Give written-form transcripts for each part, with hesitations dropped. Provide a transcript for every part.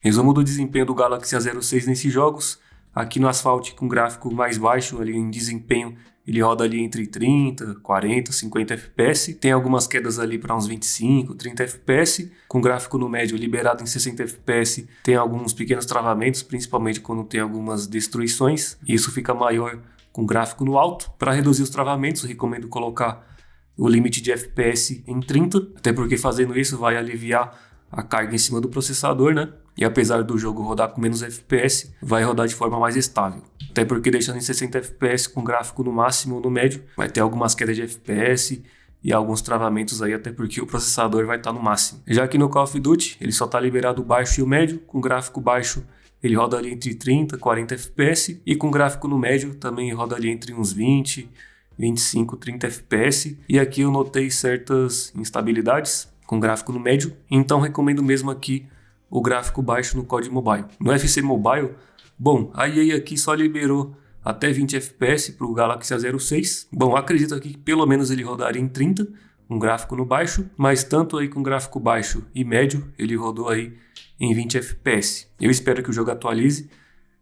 Resumo do desempenho do Galaxy A06 nesses jogos. Aqui no Asphalt com gráfico mais baixo ali em desempenho, ele roda ali entre 30, 40, 50 FPS. Tem algumas quedas ali para uns 25, 30 FPS. Com gráfico no médio liberado em 60 FPS, tem alguns pequenos travamentos, principalmente quando tem algumas destruições. E isso fica maior com gráfico no alto. Para reduzir os travamentos, recomendo colocar o limite de FPS em 30, até porque fazendo isso vai aliviar a carga em cima do processador, né? E apesar do jogo rodar com menos FPS, vai rodar de forma mais estável. Até porque deixando em 60 FPS com gráfico no máximo ou no médio, vai ter algumas quedas de FPS e alguns travamentos aí, até porque o processador vai estar no máximo. Já que no Call of Duty, ele só está liberado o baixo e o médio. Com gráfico baixo, ele roda ali entre 30 e 40 FPS. E com gráfico no médio, também roda ali entre uns 20, 25, 30 FPS. E aqui eu notei certas instabilidades com gráfico no médio, então recomendo mesmo aqui o gráfico baixo no COD Mobile. No FC Mobile, bom, a EA aqui só liberou até 20 FPS para o Galaxy A06. Bom, acredito aqui que pelo menos ele rodaria em 30, um gráfico no baixo, mas tanto aí com gráfico baixo e médio, ele rodou aí em 20 FPS. Eu espero que o jogo atualize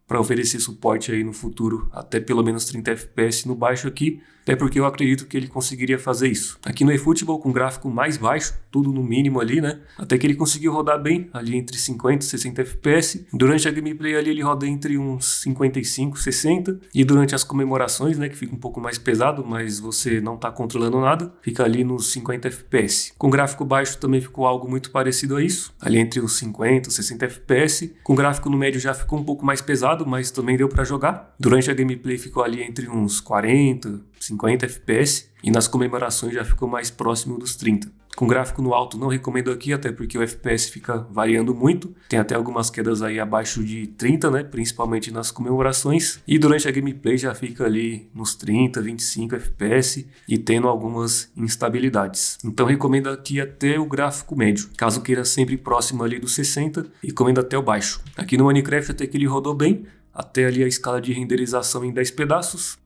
para oferecer suporte aí no futuro até pelo menos 30 FPS no baixo aqui, até porque eu acredito que ele conseguiria fazer isso. Aqui no eFootball com gráfico mais baixo, tudo no mínimo ali, né? Até que ele conseguiu rodar bem, ali entre 50 e 60 FPS. Durante a gameplay ali ele roda entre uns 55, 60, e durante as comemorações, né, que fica um pouco mais pesado, mas você não tá controlando nada, fica ali nos 50 FPS. Com gráfico baixo também ficou algo muito parecido a isso, ali entre os 50 e 60 FPS. Com gráfico no médio já ficou um pouco mais pesado, mas também deu para jogar. Durante a gameplay ficou ali entre uns 40, 50 FPS e nas comemorações já ficou mais próximo dos 30. Com gráfico no alto não recomendo aqui, até porque o FPS fica variando muito. Tem até algumas quedas aí abaixo de 30, né? Principalmente nas comemorações. E durante a gameplay já fica ali nos 30, 25 FPS e tendo algumas instabilidades. Então recomendo aqui até o gráfico médio. Caso queira sempre próximo ali dos 60, recomendo até o baixo. Aqui no Minecraft até que ele rodou bem, até ali a escala de renderização em 10 pedaços.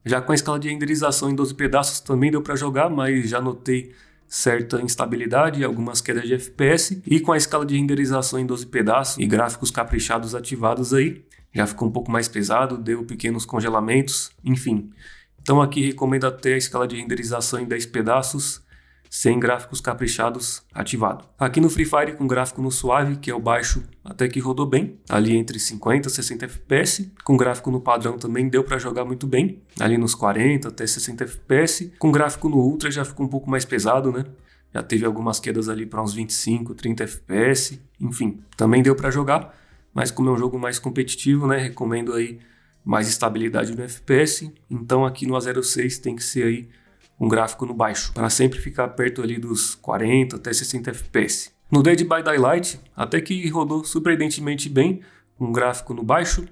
Já com a escala de renderização em 12 pedaços também deu para jogar, mas já notei certa instabilidade e algumas quedas de FPS. E com a escala de renderização em 12 pedaços e gráficos caprichados ativados aí, já ficou um pouco mais pesado, deu pequenos congelamentos, enfim. Então aqui recomendo até a escala de renderização em 10 pedaços, sem gráficos caprichados ativado. Aqui no Free Fire com gráfico no suave, que é o baixo, até que rodou bem, ali entre 50 e 60 FPS. Com gráfico no padrão também deu para jogar muito bem, ali nos 40 até 60 FPS. Com gráfico no ultra já ficou um pouco mais pesado, né? Já teve algumas quedas ali para uns 25, 30 FPS, enfim, também deu para jogar, mas como é um jogo mais competitivo, né, recomendo aí mais estabilidade no FPS. Então aqui no A06 tem que ser aí um gráfico no baixo, para sempre ficar perto ali dos 40 até 60 FPS. No Dead by Daylight, até que rodou surpreendentemente bem, um gráfico no baixo.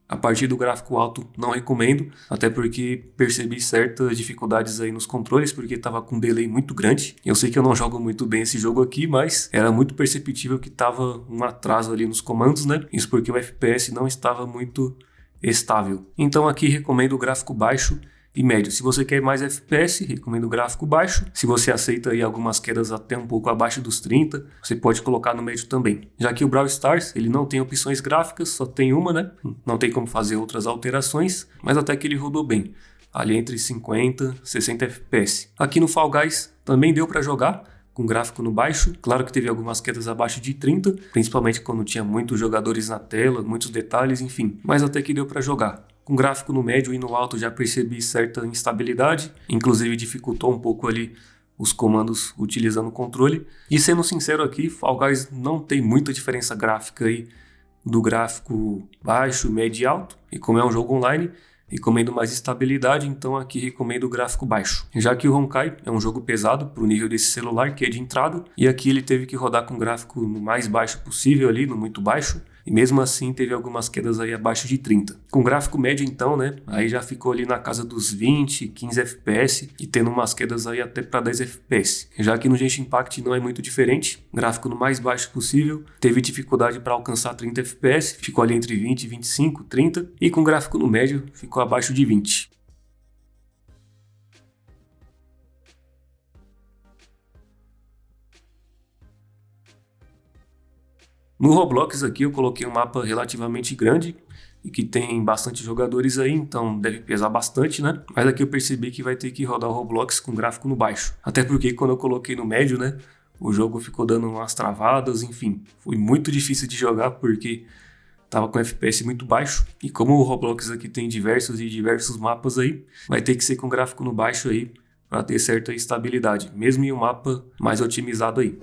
A partir do gráfico alto não recomendo, até porque percebi certas dificuldades aí nos controles, porque estava com um delay muito grande. Eu sei que eu não jogo muito bem esse jogo aqui, mas era muito perceptível que estava um atraso ali nos comandos, né? Isso porque o FPS não estava muito estável. Então aqui recomendo o gráfico baixo e médio. Se você quer mais FPS, recomendo o gráfico baixo. Se você aceita aí algumas quedas até um pouco abaixo dos 30, você pode colocar no médio também. Já que o Brawl Stars, ele não tem opções gráficas, só tem uma, né? Não tem como fazer outras alterações, mas até que ele rodou bem, ali entre 50 e 60 FPS. Aqui no Fall Guys também deu para jogar com gráfico no baixo. Claro que teve algumas quedas abaixo de 30, principalmente quando tinha muitos jogadores na tela, muitos detalhes, enfim. Mas até que deu para jogar. Com gráfico no médio e no alto já percebi certa instabilidade, inclusive dificultou um pouco ali os comandos utilizando o controle. E sendo sincero aqui, Fall Guys não tem muita diferença gráfica aí do gráfico baixo, médio e alto. E como é um jogo online, recomendo mais estabilidade, então aqui recomendo o gráfico baixo. Já que o Honkai é um jogo pesado para o nível desse celular, que é de entrada, e aqui ele teve que rodar com o gráfico no mais baixo possível ali, no muito baixo, e mesmo assim teve algumas quedas aí abaixo de 30. Com gráfico médio então, né, aí já ficou ali na casa dos 20, 15 FPS e tendo umas quedas aí até para 10 FPS. Já que no Genshin Impact não é muito diferente, gráfico no mais baixo possível, teve dificuldade para alcançar 30 FPS, ficou ali entre 20, 25, 30 e com gráfico no médio ficou abaixo de 20. No Roblox aqui eu coloquei um mapa relativamente grande e que tem bastante jogadores aí, então deve pesar bastante, né? Mas aqui eu percebi que vai ter que rodar o Roblox com gráfico no baixo. Até porque quando eu coloquei no médio, né? O jogo ficou dando umas travadas, enfim. Foi muito difícil de jogar porque tava com FPS muito baixo. E como o Roblox aqui tem diversos mapas aí, vai ter que ser com gráfico no baixo aí para ter certa estabilidade, mesmo em um mapa mais otimizado aí.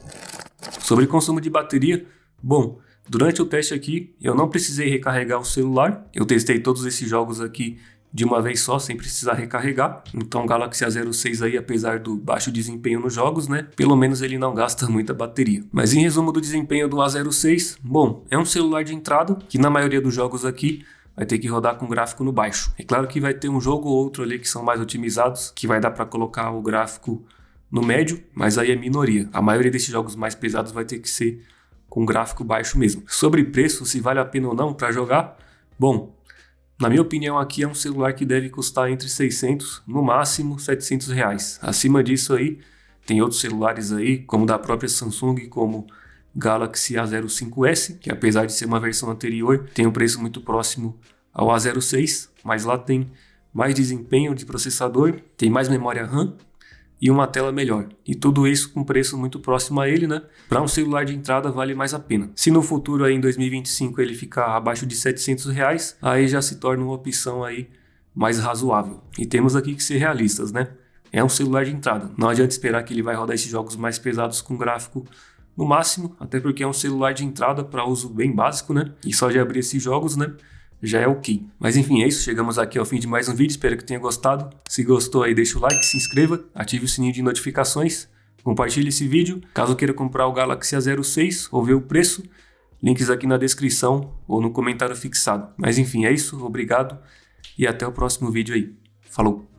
Sobre consumo de bateria, bom, durante o teste aqui eu não precisei recarregar o celular, eu testei todos esses jogos aqui de uma vez só, sem precisar recarregar. Então o Galaxy A06 aí, apesar do baixo desempenho nos jogos, né, pelo menos ele não gasta muita bateria. Mas em resumo do desempenho do A06, bom, é um celular de entrada que na maioria dos jogos aqui vai ter que rodar com gráfico no baixo. É claro que vai ter um jogo ou outro ali que são mais otimizados, que vai dar para colocar o gráfico no médio, mas aí é minoria. A maioria desses jogos mais pesados vai ter que ser com gráfico baixo mesmo. Sobre preço, se vale a pena ou não para jogar, bom, na minha opinião aqui é um celular que deve custar entre 600, no máximo 700 reais. Acima disso aí, tem outros celulares aí, como da própria Samsung, como Galaxy A05s, que apesar de ser uma versão anterior, tem um preço muito próximo ao A06, mas lá tem mais desempenho de processador, tem mais memória RAM, e uma tela melhor. E tudo isso com preço muito próximo a ele, né? Para um celular de entrada vale mais a pena. Se no futuro aí em 2025 ele ficar abaixo de 700 reais, aí já se torna uma opção aí mais razoável. E temos aqui que ser realistas, né? É um celular de entrada. Não adianta esperar que ele vai rodar esses jogos mais pesados com gráfico no máximo, até porque é um celular de entrada para uso bem básico, né? E só de abrir esses jogos, né, já é ok. Mas enfim, é isso. Chegamos aqui ao fim de mais um vídeo. Espero que tenha gostado. Se gostou aí, deixa o like, se inscreva, ative o sininho de notificações, compartilhe esse vídeo. Caso queira comprar o Galaxy A06 ou ver o preço, links aqui na descrição ou no comentário fixado. Mas enfim, é isso. Obrigado e até o próximo vídeo aí. Falou!